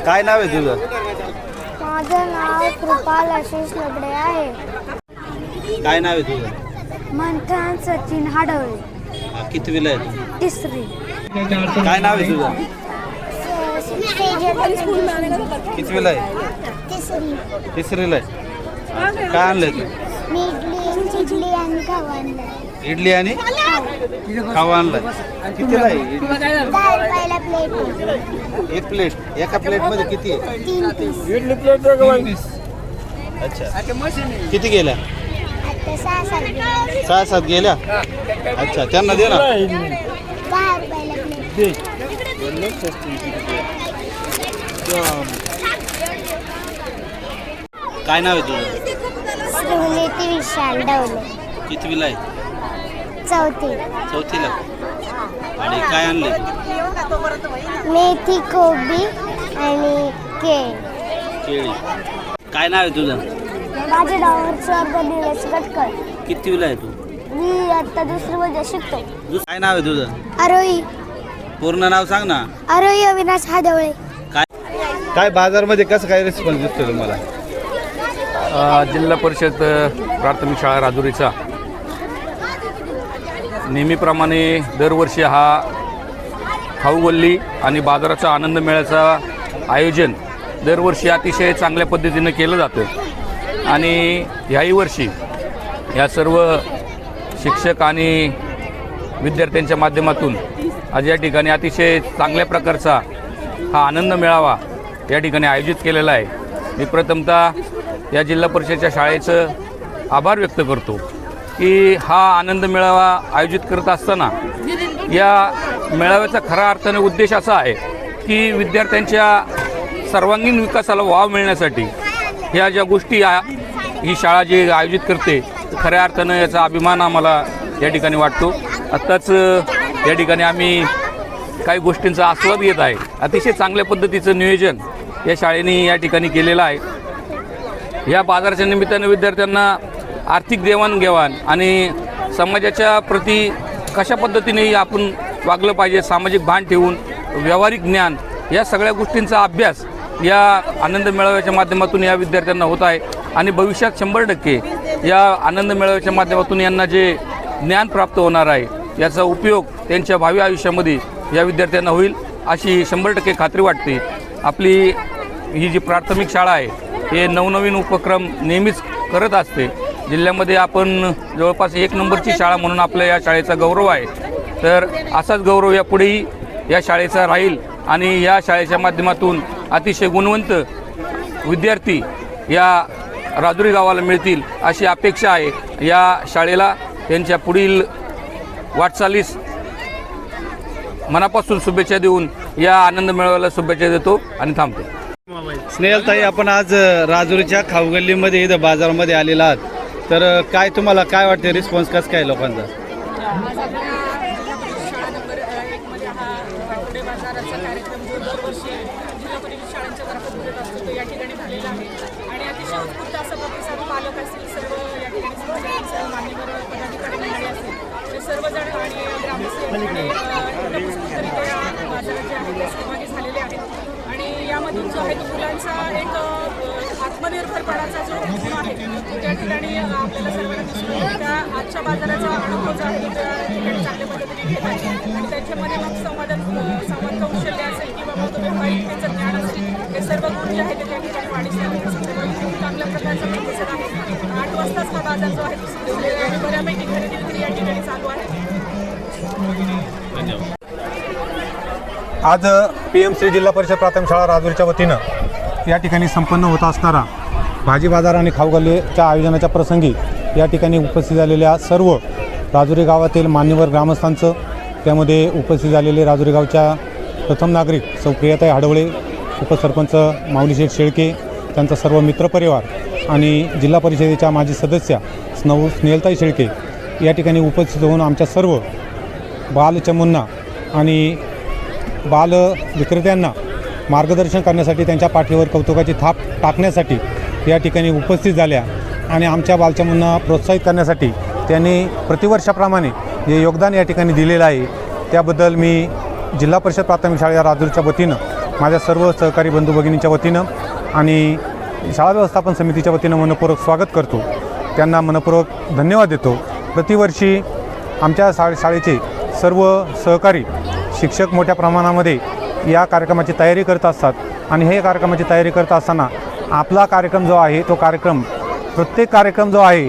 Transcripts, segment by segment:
काय नाव आहे तुझं? माझं नाव कृपाल आशिष लगडे आहे. काय नाव आहे तुझं? मंथन सचिन हाडवळे. कितवीला आहे तू? तिसरी. काय नाव आहे तुझं? कितवीला आहे? तिसरी. तिसरीला आहे. काय आणलंय तू? मी इडली आणि खाऊ आणलं. इडली आणि खाऊ आणलाय. कितीला आहे इडली? 10 रुपयाला प्लेट. एक प्लेट. एका प्लेट मध्ये किती आहे? 3 पीस. इडली प्लेट दे गं. अच्छा. किती गेल्या? आता 6-7 गेले. 6-7 गेल्या. अच्छा, त्यांना दे ना. 10 रुपयाला प्लेट. काय नाव आहे तुझं? सुनीती विशाल डवले. कितवीला आहे? 4थी. चौथीला. आणि काय आणलंय? मेथी, कोबी आणि केळी. काय नाव आहे तुझं? माझे नाव निलेश गटकर. कितवीला आहे तू? मी आता दुसरी मध्ये शिकतो. काय नाव आहे तुझं? आरोही. पूर्ण नाव सांग ना. आरोही अविनाश हाडवळे. काय बाजारमध्ये कसं काय रिस्पॉन्स दिसतो तुम्हाला? जिल्हा परिषद प्राथमिक शाळा राजुरीचा नेहमीप्रमाणे दरवर्षी हा खाऊ गल्ली आणि बाजाराचा आनंद मेळ्याचा आयोजन दरवर्षी अतिशय चांगल्या पद्धतीनं केलं जातं. आणि ह्याही वर्षी या सर्व शिक्षक आणि विद्यार्थ्यांच्या माध्यमातून आज या ठिकाणी अतिशय चांगल्या प्रकारचा हा आनंद मेळावा या ठिकाणी आयोजित केलेला आहे. मी प्रथमतः या जिल्हा परिषदेच्या शाळेचं आभार व्यक्त करतो की हा आनंद मेळावा आयोजित करत असताना या मेळाव्याचा खऱ्या अर्थाने उद्देश असा आहे की विद्यार्थ्यांच्या सर्वांगीण विकासाला वाव मिळण्यासाठी ह्या ज्या गोष्टी ही शाळा जी आयोजित करते खऱ्या अर्थानं याचा अभिमान आम्हाला या ठिकाणी वाटतो. आत्ताच या ठिकाणी आम्ही काही गोष्टींचा आस्वाद घेत आहे. अतिशय चांगल्या पद्धतीचं नियोजन या शाळेने या ठिकाणी केलेलं आहे. या बाजाराच्या निमित्तानं विद्यार्थ्यांना आर्थिक देवाणघेवाण आणि समाजाच्या प्रती कशा पद्धतीने आपण वागलं पाहिजे, सामाजिक भान ठेवून व्यावहारिक ज्ञान या सगळ्या गोष्टींचा अभ्यास या आनंद मेळाव्याच्या माध्यमातून या विद्यार्थ्यांना होत आहे. आणि भविष्यात 100% या आनंद मेळाव्याच्या माध्यमातून यांना जे ज्ञान प्राप्त होणार आहे याचा उपयोग त्यांच्या भावी आयुष्यामध्ये या विद्यार्थ्यांना होईल अशी 100% खात्री वाटते. आपली ही जी प्राथमिक शाळा आहे हे नवनवीन उपक्रम नेहमीच करत असते. जिल्ह्यामध्ये आपण जवळपास 1 नंबरची शाळा म्हणून आपल्या या शाळेचा गौरव आहे. तर असाच गौरव यापुढेही या शाळेचा राहील आणि या शाळेच्या माध्यमातून अतिशय गुणवंत विद्यार्थी या राजुरी गावाला मिळतील अशी अपेक्षा आहे. या शाळेला त्यांच्या पुढील वाटचालीस मनापासून शुभेच्छा देऊन या आनंद मेळाव्याला शुभेच्छा देतो आणि थांबतो. स्नेहलताई, आपण आज राजुरीच्या खाऊगल्लीमध्ये इथं बाजारामध्ये आलेला आहात. तर काय तुम्हाला काय वाटते, रिस्पॉन्स कसं काय लोकांचा? शाळा नंबर 1 मध्ये हा आठवडे बाजाराचा कार्यक्रम जो दरवर्षी जिल्हा परिषद शाळांच्या तर्फे होत असतो तो या ठिकाणी झालेला आहे. आणि अतिशय उत्स्फूर्त असा प्रतिसाद पालक असतील, सर्व या ठिकाणी सर्व मान्यवर पदाधिकारी मंडळी असतील ते सर्वजण आणि ग्रामसेवक उत्स्फूर्तरित्या बाजारात जे आहे ते सहभागी झालेले आहेत. आणि यामधून जो आहे तो मुलांचा एक आत्मनिर्भरपणाचा जो गुण आहे तो त्या ठिकाणी आपल्याला सर्वांना दिसून येतो. त्या आजच्या बाजाराचा अनुभव जो आहे तो त्या ठिकाणी चांगल्या पद्धतीने घेत आहे. आणि त्यांच्यामध्ये मग संवाद कौशल्य असेल किंवा मग व्यावहारिक त्यांचं ज्ञान असेल हे सर्व गुण जे आहे ते त्या ठिकाणी वाढीस लागण्यासाठी चांगल्या प्रकारचा प्रतिसाद आहे. 8 वाजताच हा बाजार जो आहे तो सुरू झालेला आहे आणि बऱ्यापैकी खरेदी विक्री या ठिकाणी चालू आहे. आज PMC जिल्हा परिषद प्राथमिक शाळा राजुरीच्या वतीनं या ठिकाणी संपन्न होत असणारा भाजी बाजार आणि खाऊ गल्लीच्या आयोजनाच्या प्रसंगी या ठिकाणी उपस्थित झालेल्या सर्व राजुरी गावातील मान्यवर ग्रामस्थांचं, त्यामध्ये उपस्थित झालेले राजुरी गावच्या प्रथम नागरिक सौ प्रियाताई हाडवळे, उपसरपंच माऊली शेठ शेळके, त्यांचा सर्व मित्रपरिवार आणि जिल्हा परिषदेच्या माजी सदस्या स्नेहलताई शेळके या ठिकाणी उपस्थित होऊन आमच्या सर्व बालचमूंना आणि बाल विक्रेत्यांना मार्गदर्शन करण्यासाठी, त्यांच्या पाठीवर कौतुकाची थाप टाकण्यासाठी या ठिकाणी उपस्थित झाल्या. आणि आमच्या बालचमूंना प्रोत्साहित करण्यासाठी त्यांनी प्रतिवर्षाप्रमाणे जे योगदान या ठिकाणी दिलेलं आहे त्याबद्दल मी जिल्हा परिषद प्राथमिक शाळा राजुरीच्या वतीनं माझ्या सर्व सहकारी बंधू भगिनींच्या वतीनं आणि शाळा व्यवस्थापन समितीच्या वतीनं मनपूर्वक स्वागत करतो. त्यांना मनपूर्वक धन्यवाद देतो. प्रतिवर्षी आमच्या शाळेचे सर्व सहकारी शिक्षक मोठ्या प्रमाणामध्ये या कार्यक्रमाची तयारी करत असतात आणि हे कार्यक्रमाची तयारी करत असताना आपला कार्यक्रम जो आहे तो प्रत्येक कार्यक्रम जो आहे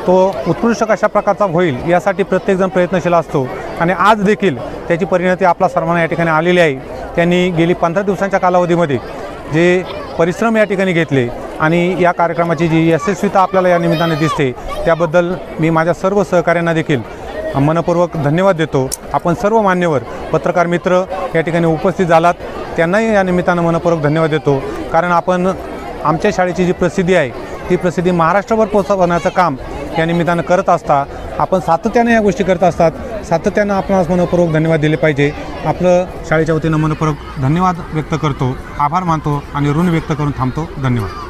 तो उत्कृष्ट कशा प्रकारचा होईल यासाठी प्रत्येकजण प्रयत्नशील असतो आणि आज देखील त्याची परिणती आपला सर्वांना या ठिकाणी आलेली आहे. त्यांनी गेली 15 दिवसांच्या कालावधीमध्ये जे परिश्रम या ठिकाणी घेतले आणि या कार्यक्रमाची जी यशस्वीता आपल्याला या निमित्ताने दिसते त्याबद्दल मी माझ्या सर्व सहकाऱ्यांना देखील मनपूर्वक धन्यवाद देतो. आपण सर्व मान्यवर पत्रकार मित्र या ठिकाणी उपस्थित झालात त्यांनाही या निमित्तानं मनपूर्वक धन्यवाद देतो. कारण आपण आमच्या शाळेची जी प्रसिद्धी आहे ती प्रसिद्धी महाराष्ट्रभर पोहोचवण्याचं काम या निमित्तानं करत असता आपण सातत्याने या गोष्टी करत असतात. सातत्यानं आपणास मनपूर्वक धन्यवाद दिले पाहिजे. आपलं शाळेच्या वतीनं मनपूर्वक धन्यवाद व्यक्त करतो, आभार मानतो आणि ऋण व्यक्त करून थांबतो. धन्यवाद.